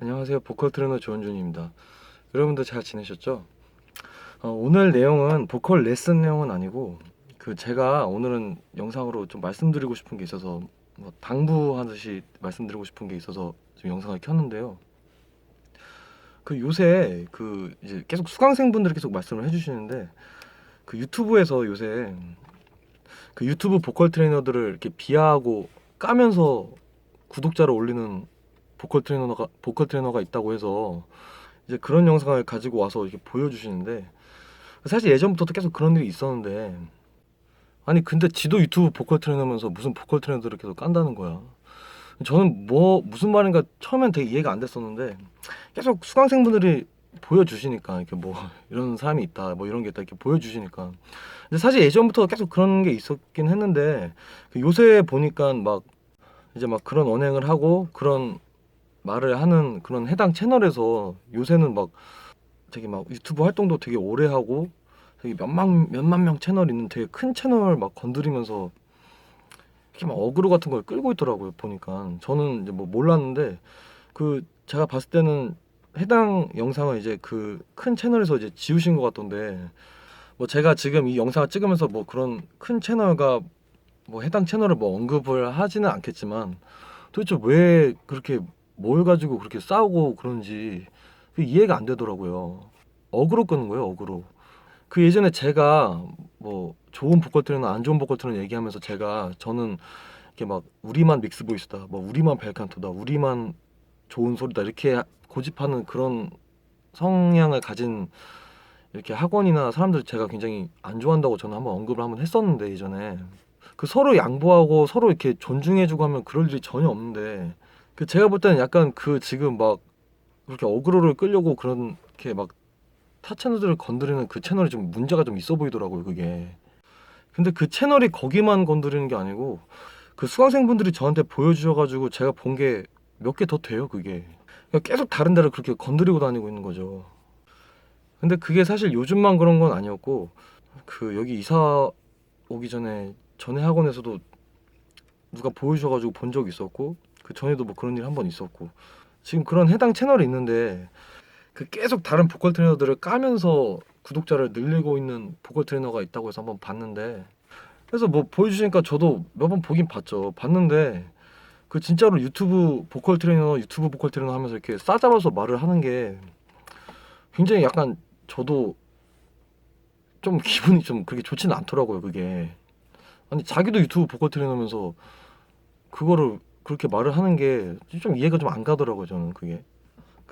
안녕하세요. 보컬 트레이너 조원준입니다. 여러분들 잘 지내셨죠? 오늘 내용은 보컬 레슨 내용은 아니고 제가 오늘은 영상으로 좀 말씀드리고 싶은 게 있어서 뭐 당부하듯이 말씀드리고 싶은 게 있어서 지금 영상을 켰는데요. 요새 이제 계속 수강생분들이 계속 말씀을 해주시는데 유튜브에서 요새 유튜브 보컬 트레이너들을 이렇게 비하하고 까면서 구독자를 올리는 보컬 트레이너가 있다고 해서 이제 그런 영상을 가지고 와서 이렇게 보여주시는데, 사실 예전부터도 계속 그런 일이 있었는데, 아니 근데 지도 유튜브 보컬 트레이너면서 무슨 보컬 트레이너들을 계속 깐다는 거야. 저는 뭐 무슨 말인가 처음엔 되게 이해가 안 됐었는데, 계속 수강생분들이 보여주시니까 이렇게 뭐 이런 사람이 있다 뭐 이런 게 있다 이렇게 보여주시니까. 근데 사실 예전부터 계속 그런 게 있었긴 했는데, 요새 보니까 막 이제 막 그런 언행을 하고 그런 말을 하는 그런 해당 채널에서 요새는 막 되게 막 유튜브 활동도 되게 오래 하고 되게 몇만 명 채널 있는 되게 큰 채널 막 건드리면서 이렇게 막 어그로 같은 걸 끌고 있더라고요. 보니까 저는 이제 뭐 몰랐는데, 제가 봤을 때는 해당 영상을 이제 그 큰 채널에서 이제 지우신 것 같던데, 뭐 제가 지금 이 영상을 찍으면서 뭐 그런 큰 채널과 뭐 해당 채널을 뭐 언급을 하지는 않겠지만, 도대체 왜 그렇게 뭘 가지고 그렇게 싸우고 그런지 이해가 안 되더라고요. 어그로 끄는 거예요, 어그로. 예전에 제가 뭐 좋은 보컬 트레이너, 안 좋은 보컬 트레이너 얘기하면서 저는 이렇게 막 우리만 믹스 보이스다, 뭐 우리만 벨칸토다, 우리만 좋은 소리다 이렇게 고집하는 그런 성향을 가진 이렇게 학원이나 사람들 제가 굉장히 안 좋아한다고 저는 한번 언급을 한번 했었는데, 예전에 서로 양보하고 서로 이렇게 존중해주고 하면 그럴 일이 전혀 없는데, 제가 볼 때는 약간 지금 막 그렇게 어그로를 끌려고 그렇게 막 타 채널들을 건드리는 그 채널이 좀 문제가 좀 있어 보이더라고요, 그게. 근데 그 채널이 거기만 건드리는 게 아니고 수강생분들이 저한테 보여주셔가지고 제가 본 게 몇 개 더 돼요, 그게. 그러니까 계속 다른 데를 그렇게 건드리고 다니고 있는 거죠. 근데 그게 사실 요즘만 그런 건 아니었고, 여기 이사 오기 전에 학원에서도 누가 보여주셔가지고 본 적이 있었고, 전에도 뭐 그런 일 한 번 있었고, 지금 그런 해당 채널이 있는데 계속 다른 보컬 트레이너들을 까면서 구독자를 늘리고 있는 보컬 트레이너가 있다고 해서 한번 봤는데, 그래서 뭐 보여주시니까 저도 몇 번 보긴 봤죠. 봤는데 진짜로 유튜브 보컬 트레이너 하면서 이렇게 싸잡아서 말을 하는 게 굉장히 약간 저도 좀 기분이 좀 그렇게 좋지는 않더라고요, 그게. 아니 자기도 유튜브 보컬 트레이너면서 그거를 그렇게 말을 하는 게 좀 이해가 좀 안 가더라고요, 저는 그게.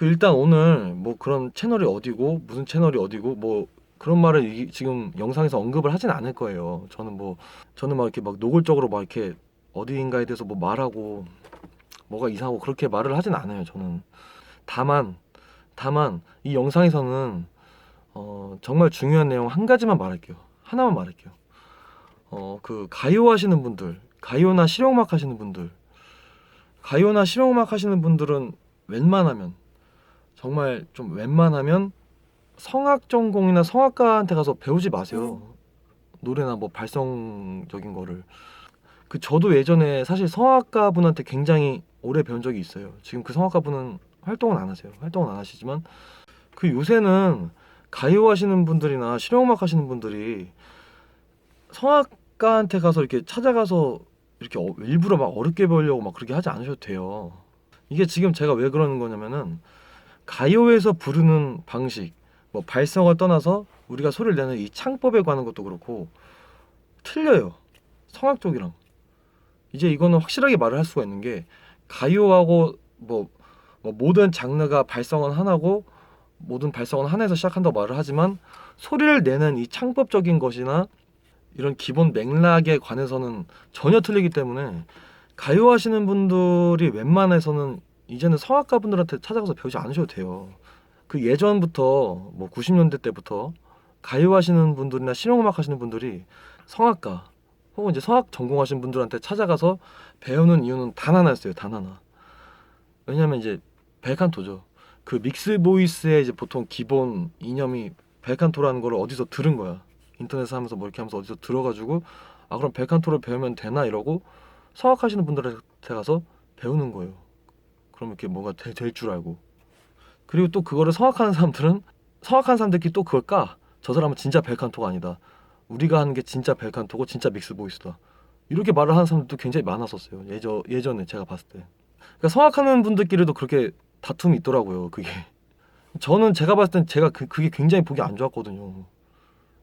일단 오늘 뭐 그런 채널이 어디고 무슨 채널이 어디고 뭐 그런 말을 지금 영상에서 언급을 하진 않을 거예요. 저는 막 이렇게 막 노골적으로 막 이렇게 어디인가에 대해서 뭐 말하고 뭐가 이상하고 그렇게 말을 하진 않아요, 저는. 다만 이 영상에서는 정말 중요한 내용 한 가지만 말할게요. 하나만 말할게요. 가요 하시는 분들, 가요나 실용음악 하시는 분들은 웬만하면, 정말 좀 웬만하면 성악 전공이나 성악가한테 가서 배우지 마세요. 노래나 뭐 발성적인 거를. 저도 예전에 사실 성악가 분한테 굉장히 오래 배운 적이 있어요. 지금 성악가 분은 활동은 안 하세요. 활동은 안 하시지만 요새는 가요 하시는 분들이나 실용음악 하시는 분들이 성악가한테 가서 이렇게 찾아가서 이렇게 일부러 막 어렵게 배우려고 막 그렇게 하지 않으셔도 돼요. 이게 지금 제가 왜 그러는 거냐면은, 가요에서 부르는 방식, 뭐 발성을 떠나서 우리가 소리를 내는 이 창법에 관한 것도 그렇고 틀려요, 성악 쪽이랑. 이제 이거는 확실하게 말을 할 수가 있는 게, 가요하고 뭐 모든 장르가 발성은 하나고 모든 발성은 하나에서 시작한다고 말을 하지만, 소리를 내는 이 창법적인 것이나 이런 기본 맥락에 관해서는 전혀 틀리기 때문에, 가요 하시는 분들이 웬만해서는 이제는 성악가 분들한테 찾아가서 배우지 않으셔도 돼요. 예전부터 뭐 90년대 때부터 가요 하시는 분들이나 실용음악 하시는 분들이 성악가 혹은 이제 성악 전공하신 분들한테 찾아가서 배우는 이유는 단 하나였어요. 단 하나. 왜냐면 이제 벨칸토죠. 믹스 보이스의 이제 보통 기본 이념이 벨칸토라는 걸 어디서 들은 거야. 인터넷 하면서 뭐 이렇게 하면서 어디서 들어가지고, 아 그럼 벨칸토를 배우면 되나 이러고 성악하시는 분들한테 가서 배우는 거예요. 그럼 이렇게 뭔가 될 줄 알고. 그리고 또 그거를 성악하는 사람들끼리 또 그걸 까. 저 사람은 진짜 벨칸토가 아니다. 우리가 하는 게 진짜 벨칸토고 진짜 믹스 보이스다. 이렇게 말을 하는 사람들도 굉장히 많았었어요. 예전에 제가 봤을 때. 그러니까 성악하는 분들끼리도 그렇게 다툼이 있더라고요. 그게. 저는 제가 봤을 땐 제가 그게 굉장히 보기 안 좋았거든요.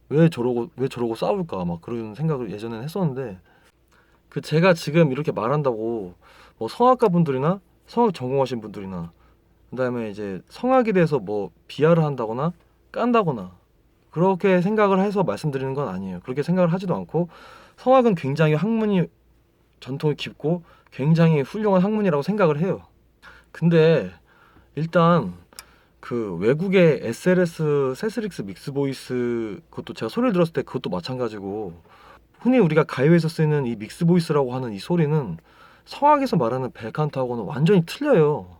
왜 저러고 싸울까 막 그런 생각을 예전에는 했었는데, 그 제가 지금 이렇게 말한다고 뭐 성악가 분들이나 성악 전공하신 분들이나 그다음에 이제 성악에 대해서 뭐 비하를 한다거나 깐다거나 그렇게 생각을 해서 말씀드리는 건 아니에요. 그렇게 생각을 하지도 않고, 성악은 굉장히 학문이 전통이 깊고 굉장히 훌륭한 학문이라고 생각을 해요. 근데 일단 그 외국의 SLS 세스릭스 믹스 보이스, 그것도 제가 소리를 들었을 때 그것도 마찬가지고, 흔히 우리가 가요에서 쓰는 이 믹스 보이스라고 하는 이 소리는 성악에서 말하는 벨칸토하고는 완전히 틀려요.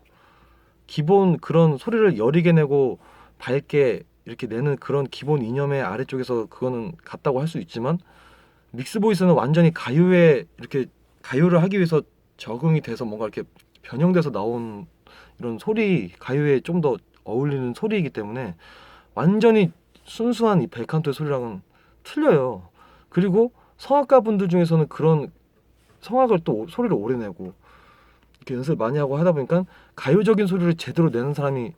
기본 그런 소리를 여리게 내고 밝게 이렇게 내는 그런 기본 이념의 아래쪽에서 그거는 같다고 할 수 있지만, 믹스 보이스는 완전히 가요에 이렇게 가요를 하기 위해서 적응이 돼서 뭔가 이렇게 변형돼서 나온 이런 소리, 가요에 좀 더 어울리는 소리이기 때문에 완전히 순수한 이 벨칸토의 소리랑은 틀려요. 그리고 성악가 분들 중에서는 그런 성악을 또 소리를 오래 내고 이렇게 연습을 많이 하고 하다 보니까 가요적인 소리를 제대로 내는 사람이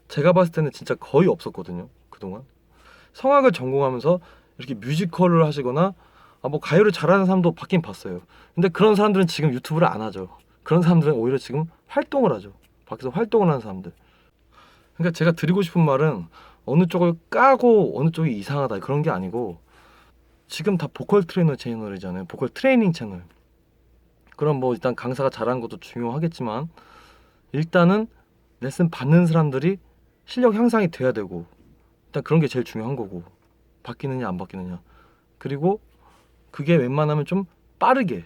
제가 봤을 때는 진짜 거의 없었거든요. 그동안 성악을 전공하면서 이렇게 뮤지컬을 하시거나 뭐 가요를 잘하는 사람도 봤긴 봤어요. 근데 그런 사람들은 지금 유튜브를 안 하죠. 그런 사람들은 오히려 지금 활동을 하죠. 밖에서 활동을 하는 사람들. 그러니까 제가 드리고 싶은 말은 어느 쪽을 까고 어느 쪽이 이상하다 그런 게 아니고, 지금 다 보컬 트레이너 채널이잖아요. 보컬 트레이닝 채널. 그럼 뭐 일단 강사가 잘하는 것도 중요하겠지만, 일단은 레슨 받는 사람들이 실력 향상이 돼야 되고, 일단 그런 게 제일 중요한 거고, 바뀌느냐 안 바뀌느냐. 그리고 그게 웬만하면 좀 빠르게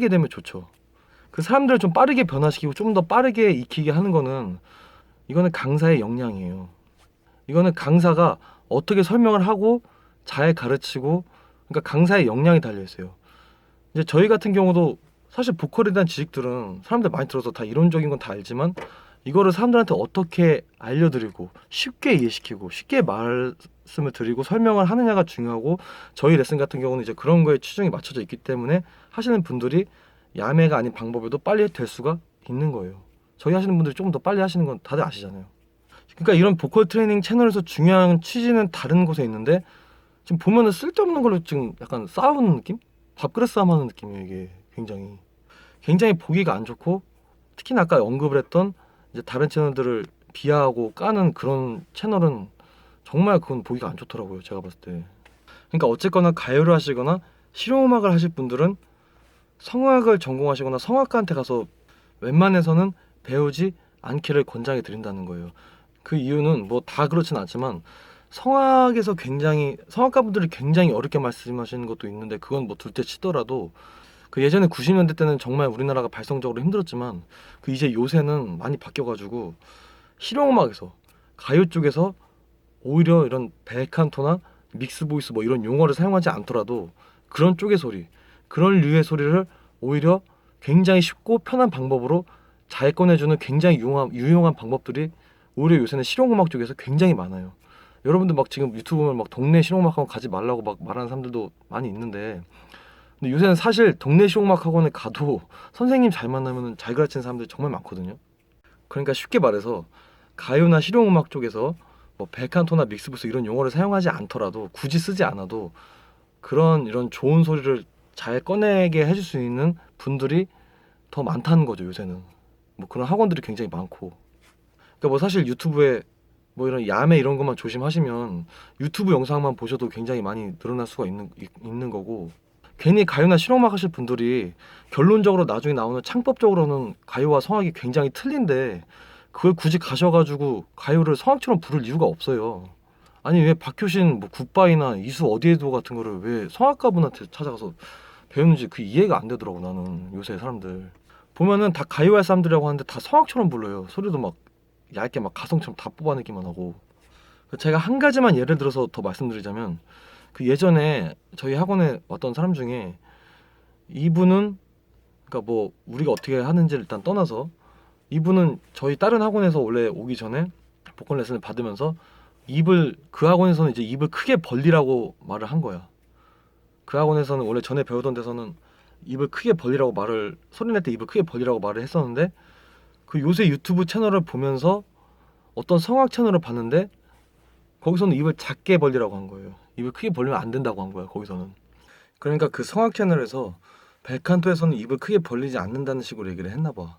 되면 좋죠. 그 사람들을 좀 빠르게 변화시키고 좀 더 빠르게 익히게 하는 거는, 이거는 강사의 역량이에요. 이거는 강사가 어떻게 설명을 하고 잘 가르치고, 그러니까 강사의 역량이 달려 있어요. 이제 저희 같은 경우도 사실 보컬에 대한 지식들은 사람들 많이 들어서 다 이론적인 건 다 알지만, 이거를 사람들한테 어떻게 알려드리고 쉽게 이해시키고 쉽게 말씀을 드리고 설명을 하느냐가 중요하고, 저희 레슨 같은 경우는 이제 그런 거에 치중이 맞춰져 있기 때문에 하시는 분들이 야매가 아닌 방법에도 빨리 될 수가 있는 거예요. 저희 하시는 분들이 조금 더 빨리 하시는 건 다들 아시잖아요. 그러니까 이런 보컬 트레이닝 채널에서 중요한 취지는 다른 곳에 있는데, 지금 보면은 쓸데없는 걸로 지금 약간 싸우는 느낌? 밥그릇 싸움 하는 느낌이에요. 이게 굉장히 보기가 안 좋고, 특히나 아까 언급을 했던 이제 다른 채널들을 비하하고 까는 그런 채널은 정말 그건 보기가 안 좋더라고요. 제가 봤을 때. 그러니까 어쨌거나 가요를 하시거나 실용음악을 하실 분들은 성악을 전공하시거나 성악가한테 가서 웬만해서는 배우지 않기를 권장해 드린다는 거예요. 그 이유는 뭐 다 그렇진 않지만, 성악에서 성악가분들이 굉장히 어렵게 말씀하시는 것도 있는데, 그건 뭐 둘째 치더라도, 그 예전에 90년대 때는 정말 우리나라가 발성적으로 힘들었지만, 그 이제 요새는 많이 바뀌어가지고 실용음악에서 가요 쪽에서 오히려 이런 벨칸토나 믹스 보이스 뭐 이런 용어를 사용하지 않더라도 그런 쪽의 소리, 그런 류의 소리를 오히려 굉장히 쉽고 편한 방법으로 잘 꺼내주는 굉장히 유용한 방법들이 오히려 요새는 실용음악 쪽에서 굉장히 많아요. 여러분들 막 지금 유튜브 보면 막 동네 실용음악 학원 가지 말라고 막 말하는 사람들도 많이 있는데, 근데 요새는 사실 동네 실용음악 학원에 가도 선생님 잘 만나면 잘 가르치는 사람들이 정말 많거든요. 그러니까 쉽게 말해서 가요나 실용음악 쪽에서 뭐 벨칸토나 믹스부스 이런 용어를 사용하지 않더라도, 굳이 쓰지 않아도 이런 좋은 소리를 잘 꺼내게 해줄 수 있는 분들이 더 많다는 거죠. 요새는 뭐 그런 학원들이 굉장히 많고. 그러니까 뭐 사실 유튜브에 뭐 이런 야매 이런 것만 조심하시면 유튜브 영상만 보셔도 굉장히 많이 늘어날 수가 있는 거고, 괜히 가요나 실용음악 하실 분들이 결론적으로 나중에 나오는 창법적으로는 가요와 성악이 굉장히 틀린데, 그걸 굳이 가셔가지고 가요를 성악처럼 부를 이유가 없어요. 아니 왜 박효신 뭐 굿바이나 이수 어디에도 같은 거를 왜 성악가분한테 찾아가서 배우는지 그 이해가 안 되더라고. 나는 요새 사람들 보면은 다 가요할 사람들이라고 하는데 다 성악처럼 불러요. 소리도 막 얇게 막 가성처럼 다 뽑아내기만 하고. 제가 한 가지만 예를 들어서 더 말씀드리자면, 그 예전에 저희 학원에 왔던 사람 중에, 이분은 그러니까 뭐 우리가 어떻게 하는지 일단 떠나서 이분은 저희 다른 학원에서 원래 오기 전에 보컬 레슨을 받으면서 입을 그 학원에서는 이제 입을 크게 벌리라고 말을 한 거야. 그 학원에서는 원래 전에 배우던 데서는 입을 크게 벌리라고 말을 소리 낼 때 입을 크게 벌리라고 말을 했었는데 그 요새 유튜브 채널을 보면서 어떤 성악 채널을 봤는데 거기서는 입을 작게 벌리라고 한 거예요. 입을 크게 벌리면 안 된다고 한 거야 거기서는. 그러니까 그 성악 채널에서 벨칸토에서는 입을 크게 벌리지 않는다는 식으로 얘기를 했나 봐.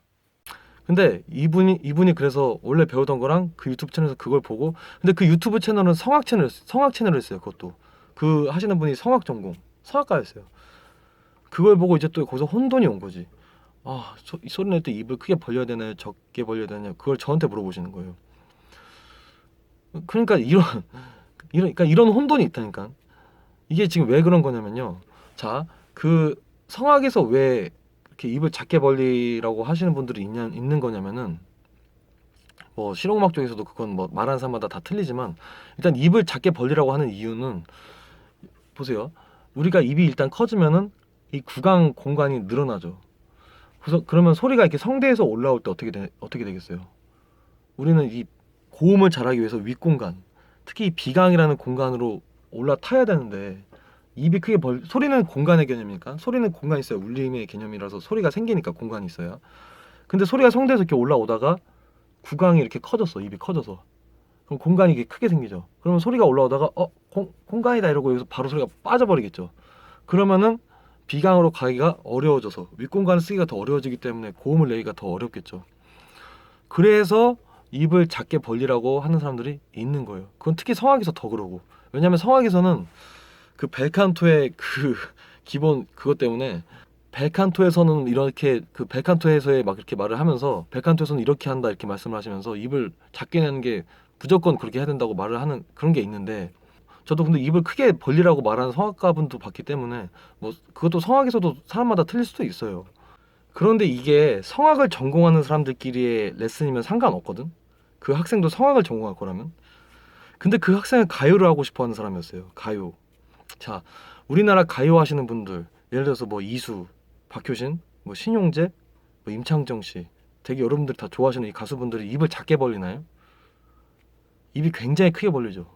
근데 이분이 그래서 원래 배우던 거랑 그 유튜브 채널에서 그걸 보고 근데 그 유튜브 채널은 성악 채널이었어요. 그것도 그 하시는 분이 성악 전공 성악가였어요. 그걸 보고 이제 또 거기서 혼돈이 온 거지. 이 소리 낼 때 입을 크게 벌려야 되나요? 적게 벌려야 되나요? 그걸 저한테 물어보시는 거예요. 그러니까 이런 혼돈이 있다니까. 이게 지금 왜 그런 거냐면요. 자, 그 성악에서 왜 이렇게 입을 작게 벌리라고 하시는 분들이 있는 거냐면은 뭐 실용음악 쪽에서도 그건 뭐 말하는 사람마다 다 틀리지만 일단 입을 작게 벌리라고 하는 이유는 보세요. 우리가 입이 일단 커지면은 이 구강 공간이 늘어나죠. 그래서 그러면 소리가 이렇게 성대에서 올라올 때 어떻게 되겠어요? 우리는 이 고음을 잘하기 위해서 윗공간, 특히 이 비강이라는 공간으로 올라타야 되는데 입이 크게 소리는 공간의 개념이니까 소리는 공간이 있어요. 울림의 개념이라서 소리가 생기니까 공간이 있어요. 근데 소리가 성대에서 이렇게 올라오다가 구강이 이렇게 커졌어. 입이 커져서. 그럼 공간이 이게 크게 생기죠. 그러면 소리가 올라오다가 공간이다 이러고 여기서 바로 소리가 빠져버리겠죠. 그러면은 비강으로 가기가 어려워져서 윗공간을 쓰기가 더 어려워지기 때문에 고음을 내기가 더 어렵겠죠. 그래서 입을 작게 벌리라고 하는 사람들이 있는 거예요. 그건 특히 성악에서 더 그러고. 왜냐면 성악에서는 그 벨칸토의 그 기본 그것 때문에 벨칸토에서는 이렇게 그 벨칸토에서의 막 이렇게 말을 하면서 벨칸토에서는 이렇게 한다 이렇게 말씀을 하시면서 입을 작게 내는 게 무조건 그렇게 해야 된다고 말을 하는 그런 게 있는데 저도 근데 입을 크게 벌리라고 말하는 성악가분도 봤기 때문에 뭐 그것도 성악에서도 사람마다 틀릴 수도 있어요. 그런데 이게 성악을 전공하는 사람들끼리의 레슨이면 상관없거든. 그 학생도 성악을 전공할 거라면. 근데 그 학생은 가요를 하고 싶어 하는 사람이었어요. 가요. 자, 우리나라 가요 하시는 분들 예를 들어서 뭐 이수, 박효신, 뭐 신용재, 뭐 임창정 씨 되게 여러분들이 다 좋아하시는 이 가수분들이 입을 작게 벌리나요? 입이 굉장히 크게 벌리죠.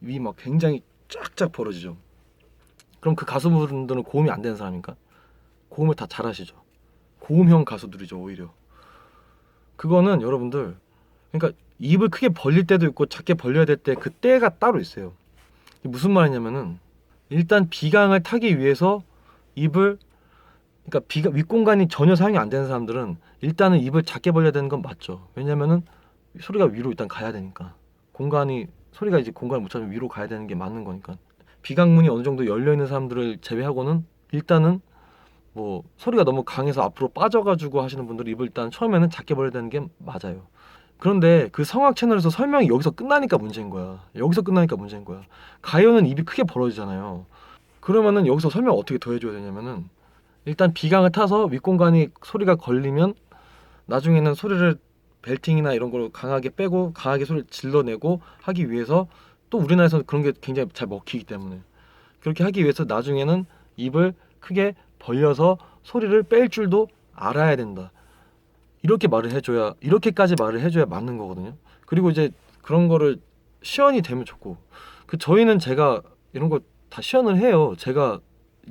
입이 막 굉장히 쫙쫙 벌어지죠. 그럼 그 가수분들은 고음이 안 되는 사람인가? 고음을 다 잘하시죠. 고음형 가수들이죠 오히려. 그거는 여러분들 그러니까 입을 크게 벌릴 때도 있고 작게 벌려야 될 때 그 때가 따로 있어요. 이게 무슨 말이냐면은 일단 비강을 타기 위해서 입을 그러니까 윗공간이 전혀 사용이 안 되는 사람들은 일단은 입을 작게 벌려야 되는 건 맞죠. 왜냐면은 소리가 위로 일단 가야 되니까 소리가 이제 공간을 못 찾으면 위로 가야 되는 게 맞는 거니까 비강문이 어느 정도 열려 있는 사람들을 제외하고는 일단은 뭐 소리가 너무 강해서 앞으로 빠져가지고 하시는 분들은 입을 일단 처음에는 작게 벌려야 되는 게 맞아요. 그런데 그 성악 채널에서 설명이 여기서 끝나니까 문제인 거야. 여기서 끝나니까 문제인 거야. 가요는 입이 크게 벌어지잖아요. 그러면은 여기서 설명 어떻게 더 해줘야 되냐면은 일단 비강을 타서 윗공간이 소리가 걸리면 나중에는 소리를 벨팅이나 이런 걸로 강하게 빼고 강하게 소리를 질러내고 하기 위해서 또 우리나라에서는 그런 게 굉장히 잘 먹히기 때문에 그렇게 하기 위해서 나중에는 입을 크게 벌려서 소리를 뺄 줄도 알아야 된다. 이렇게까지 말을 해줘야 맞는 거거든요. 그리고 이제 그런 거를 시연이 되면 좋고 저희는 제가 이런 거 다 시연을 해요. 제가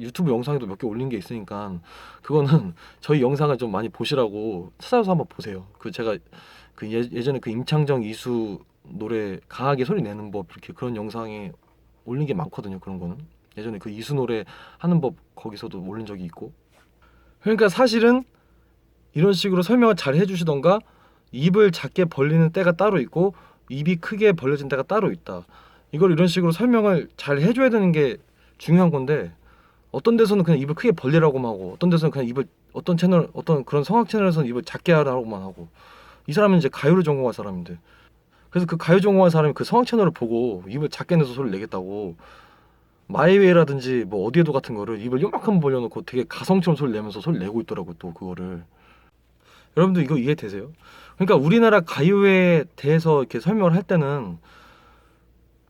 유튜브 영상에도 몇 개 올린 게 있으니까 그거는 저희 영상을 좀 많이 보시라고 찾아서 한번 보세요. 제가 예전에 그 임창정 이수 노래 강하게 소리 내는 법 이렇게 그런 영상에 올린 게 많거든요. 그런 거는 예전에 그 이수 노래 하는 법 거기서도 올린 적이 있고 그러니까 사실은 이런 식으로 설명을 잘 해주시던가 입을 작게 벌리는 때가 따로 있고 입이 크게 벌려진 때가 따로 있다. 이걸 이런 식으로 설명을 잘 해줘야 되는 게 중요한 건데 어떤 데서는 그냥 입을 크게 벌리라고만 하고 어떤 데서는 그냥 입을 어떤 그런 성악 채널에서는 입을 작게 하라고만 하고 이 사람은 이제 가요를 전공할 사람인데 그래서 그 가요 전공한 사람이 그 성악 채널을 보고 입을 작게 내서 소리를 내겠다고 마이웨이라든지 뭐 어디에도 같은 거를 입을 요만큼 벌려놓고 되게 가성처럼 소리 내면서 소리 내고 있더라고 또 그거를 여러분들 이거 이해되세요? 그러니까 우리나라 가요에 대해서 이렇게 설명을 할 때는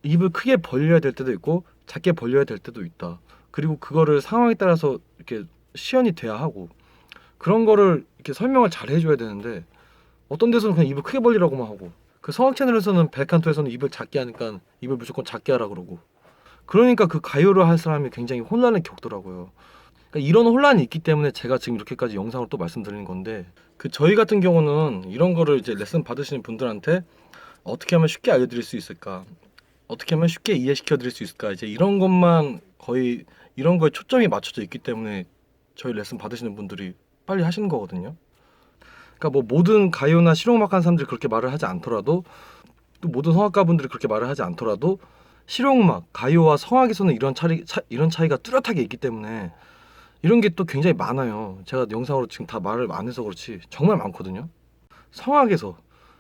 입을 크게 벌려야 될 때도 있고 작게 벌려야 될 때도 있다. 그리고 그거를 상황에 따라서 이렇게 시연이 돼야 하고 그런 거를 이렇게 설명을 잘 해줘야 되는데 어떤 데서는 그냥 입을 크게 벌리라고만 하고, 그 성악 채널에서는 벨칸토에서는 입을 작게 하니까 입을 무조건 작게 하라 그러고, 그러니까 그 가요를 할 사람이 굉장히 혼란을 겪더라고요. 그러니까 이런 혼란이 있기 때문에 제가 지금 이렇게까지 영상으로 또 말씀드리는 건데, 그 저희 같은 경우는 이런 거를 이제 레슨 받으시는 분들한테 어떻게 하면 쉽게 알려드릴 수 있을까, 어떻게 하면 쉽게 이해시켜 드릴 수 있을까, 이제 이런 것만 거의 이런 거에 초점이 맞춰져 있기 때문에 저희 레슨 받으시는 분들이 빨리 하시는 거거든요. 그러니까 뭐 모든 가요나 실용음악 하는 사람들이 그렇게 말을 하지 않더라도, 또 모든 성악가 분들이 그렇게 말을 하지 않더라도, 실용음악, 가요와 성악에서는 이런 차이가 뚜렷하게 있기 때문에 이런 게 또 굉장히 많아요. 제가 영상으로 지금 다 말을 안 해서 그렇지 정말 많거든요. 성악에서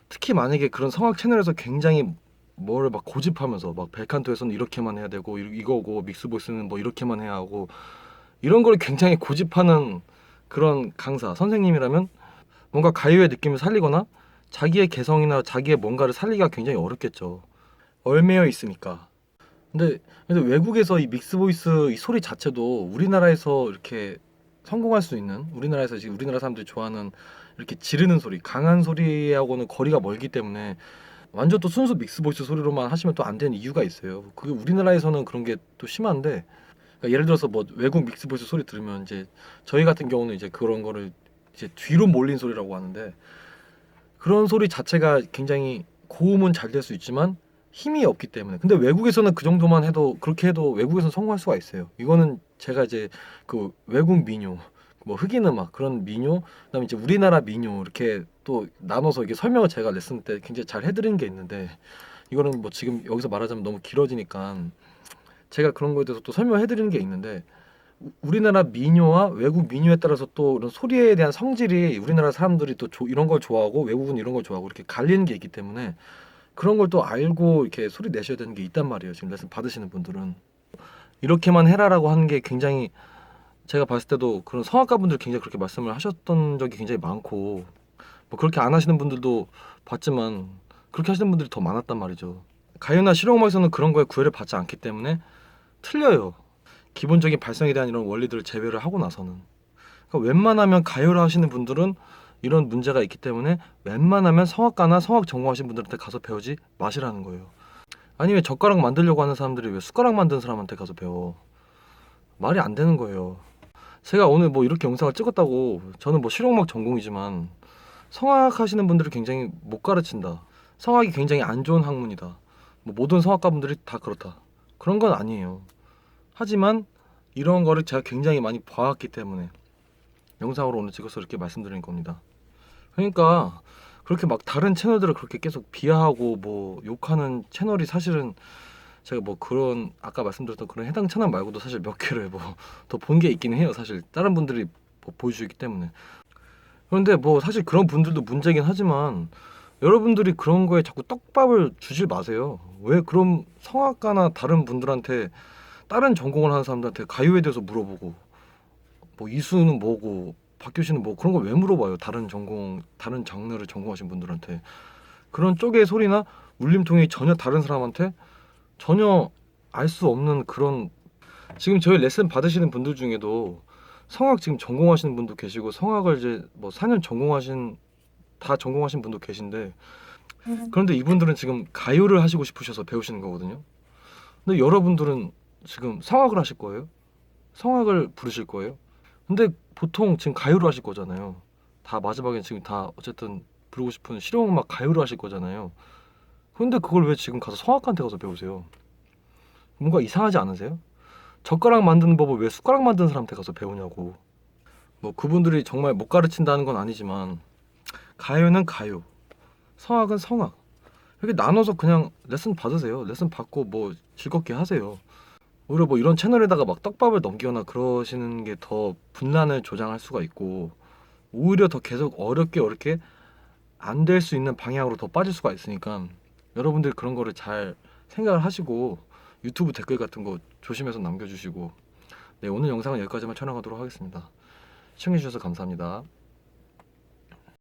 특히 만약에 그런 성악 채널에서 굉장히 뭐를 막 고집하면서 막 벨칸토에서는 이렇게만 해야 되고 이거고 믹스보이스는 뭐 이렇게만 해야 하고 이런 걸 굉장히 고집하는 그런 강사 선생님이라면 뭔가 가요의 느낌을 살리거나 자기의 개성이나 자기의 뭔가를 살리기가 굉장히 어렵겠죠. 얼매여 있으니까. 근데 외국에서 이 믹스보이스 이 소리 자체도 우리나라에서 이렇게 성공할 수 있는, 우리나라에서 지금 우리나라 사람들이 좋아하는 이렇게 지르는 소리, 강한 소리하고는 거리가 멀기 때문에 완전 또 순수 믹스보이스 소리로만 하시면 또 안 되는 이유가 있어요. 그게 우리나라에서는 그런 게 또 심한데, 그러니까 예를 들어서 뭐 외국 믹스보이스 소리 들으면 이제 저희 같은 경우는 이제 그런 거를 이제 뒤로 몰린 소리라고 하는데, 그런 소리 자체가 굉장히 고음은 잘 될 수 있지만 힘이 없기 때문에, 근데 외국에서는 그 정도만 해도, 그렇게 해도 외국에서는 성공할 수가 있어요. 이거는 제가 이제 그 외국 민요, 뭐 흑인 음악 그런 민요, 그다음에 이제 우리나라 민요 이렇게 또 나눠서 이게 설명을 제가 레슨 때 굉장히 잘 해드리는 게 있는데, 이거는 뭐 지금 여기서 말하자면 너무 길어지니까 제가 그런 거에 대해서 또 설명해드리는 게 있는데, 우리나라 민요와 외국 민요에 따라서 또 이런 소리에 대한 성질이 우리나라 사람들이 또 이런 걸 좋아하고 외국은 이런 걸 좋아하고 이렇게 갈리는 게 있기 때문에 그런 걸 또 알고 이렇게 소리 내셔야 되는 게 있단 말이에요. 지금 레슨 받으시는 분들은 이렇게만 해라라고 하는 게 굉장히, 제가 봤을 때도 그런 성악가 분들 굉장히 그렇게 말씀을 하셨던 적이 굉장히 많고, 뭐 그렇게 안 하시는 분들도 봤지만 그렇게 하시는 분들이 더 많았단 말이죠. 가요나 실용음악에서는 그런 거에 구애를 받지 않기 때문에 틀려요. 기본적인 발성에 대한 이런 원리들을 제외를 하고 나서는, 그러니까 웬만하면 가요를 하시는 분들은 이런 문제가 있기 때문에 웬만하면 성악가나 성악 전공하신 분들한테 가서 배우지 마시라는 거예요. 아니 왜 젓가락 만들려고 하는 사람들이 왜 숟가락 만드는 사람한테 가서 배워? 말이 안 되는 거예요. 제가 오늘 뭐 이렇게 영상을 찍었다고, 저는 뭐 실용음악 전공이지만 성악 하시는 분들을 굉장히 못 가르친다, 성악이 굉장히 안 좋은 학문이다, 뭐 모든 성악가 분들이 다 그렇다, 그런 건 아니에요. 하지만 이런 거를 제가 굉장히 많이 봐왔기 때문에 영상으로 오늘 찍어서 이렇게 말씀드리는 겁니다. 그러니까 그렇게 막 다른 채널들을 그렇게 계속 비하하고 뭐 욕하는 채널이 사실은 제가 뭐 그런 아까 말씀드렸던 그런 해당 채널 말고도 사실 몇 개를 뭐 더 본 게 있긴 해요. 사실 다른 분들이 뭐 보여주기 때문에. 그런데 뭐 사실 그런 분들도 문제긴 하지만 여러분들이 그런 거에 자꾸 떡밥을 주질 마세요. 왜 그럼 성악가나 다른 분들한테, 다른 전공을 하는 사람들한테 가요에 대해서 물어보고, 뭐 이수는 뭐고 박교신은 뭐, 그런 걸 왜 물어봐요? 다른 전공, 다른 장르를 전공하신 분들한테 그런 쪽의 소리나 울림통이 전혀 다른 사람한테 전혀 알 수 없는 그런, 지금 저희 레슨 받으시는 분들 중에도 성악 지금 전공하시는 분도 계시고 성악을 이제 뭐 4년 전공하신, 다 전공하신 분도 계신데, 그런데 이분들은 지금 가요를 하시고 싶으셔서 배우시는 거거든요. 근데 여러분들은 지금 성악을 하실 거예요? 성악을 부르실 거예요? 근데 보통 지금 가요로 하실 거잖아요. 다 마지막엔 지금 다 어쨌든 부르고 싶은 실용음악 가요로 하실 거잖아요. 근데 그걸 왜 지금 가서 성악가한테 가서 배우세요? 뭔가 이상하지 않으세요? 젓가락 만드는 법을 왜 숟가락 만드는 사람한테 가서 배우냐고. 뭐 그분들이 정말 못 가르친다는 건 아니지만 가요는 가요, 성악은 성악, 이렇게 나눠서 그냥 레슨 받으세요. 레슨 받고 뭐 즐겁게 하세요. 오히려 뭐 이런 채널에다가 막 떡밥을 넘기거나 그러시는 게 더 분란을 조장할 수가 있고, 오히려 더 계속 어렵게 안 될 수 있는 방향으로 더 빠질 수가 있으니까 여러분들 그런 거를 잘 생각을 하시고 유튜브 댓글 같은 거 조심해서 남겨주시고, 네, 오늘 영상은 여기까지만 촬영하도록 하겠습니다. 시청해주셔서 감사합니다.